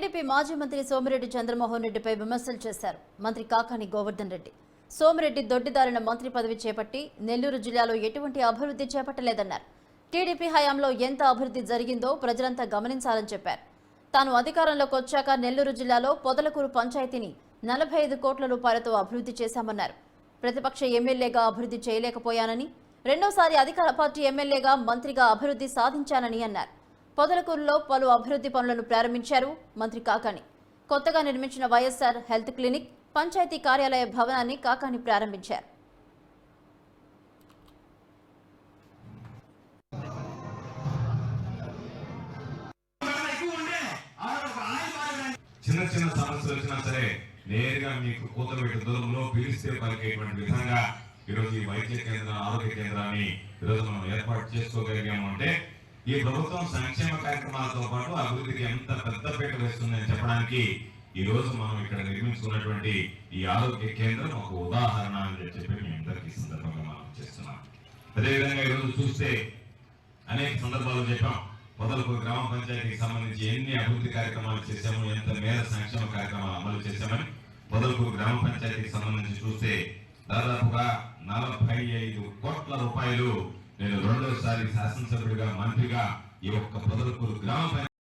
TDP మాజీ మంత్రి సోమిరెడ్డి చంద్రమోహన్ రెడ్డిపై విమర్శలు చేశారు మంత్రి కాకాని గోవర్ధన్ రెడ్డి. సోమిరెడ్డి దొడ్డిదారిన మంత్రి పదవి చేపట్టి నెల్లూరు జిల్లాలో ఎటువంటి అభివృద్ధి చేపట్టలేదన్నారు. టీడీపీ హయాంలో ఎంత అభివృద్ధి జరిగిందో ప్రజలంతా గమనించాలని చెప్పారు. తాను అధికారంలోకి వచ్చాక నెల్లూరు జిల్లాలో పొదలకూరు పంచాయతీని 45 కోట్ల రూపాయలతో అభివృద్ధి చేశామన్నారు. ప్రతిపక్ష ఎమ్మెల్యేగా అభివృద్ధి చేయలేకపోయానని, రెండోసారి అధికార పార్టీ ఎమ్మెల్యేగా మంత్రిగా అభివృద్ధి సాధించానని అన్నారు. పొదలకూరులో పలు అభివృద్ధి పనులను ప్రారంభించారు మంత్రి కాకాని. కొత్తగా నిర్మించిన వైఎస్ఆర్ హెల్త్ క్లినిక్, పంచాయతీ కార్యాలయ భవనాన్ని కాకాని ప్రారంభించారు. చిన్న చిన్న సమస్యలు వచ్చినా సరే నేరుగా మీకు కూతబెట్టు దూరంలో పిలిస్తే పలికేటువంటి విధంగా ఈరోజు ఈ వైద్య కేంద్రం, ఆరోగ్య కేంద్రాన్ని ఈరోజు మనం ఏర్పాటు చేసుకోగలిగాము అంటే ఈ ప్రభుత్వం సంక్షేమ కార్యక్రమాలతో పాటు అభివృద్ధికి ఎంత పెద్దపీట వేస్తుందని చెప్పడానికి ఈ రోజు మనం ఇక్కడ నిర్మించుకున్నటువంటి ఈ ఆరోగ్య కేంద్రం ఒక ఉదాహరణ అని చెప్పి మీ అందరికీ సందర్భంగా మనం చేస్తున్నాం. అదేవిధంగా ఈరోజు చూస్తే అనేక సందర్భాలు చెప్పాం. పొదలకూరు గ్రామ పంచాయతీకి సంబంధించి ఎన్ని అభివృద్ధి కార్యక్రమాలు చేశాము, ఎంత మేర సంక్షేమ కార్యక్రమాలు అమలు చేశామని. పొదలకూరు గ్రామ పంచాయతీకి సంబంధించి చూస్తే దాదాపుగా 45 కోట్ల రూపాయలు నేను రెండోసారి శాసనసభ్యుడిగా, మంత్రిగా ఈ ఒక్క పొదలకూరు గ్రామ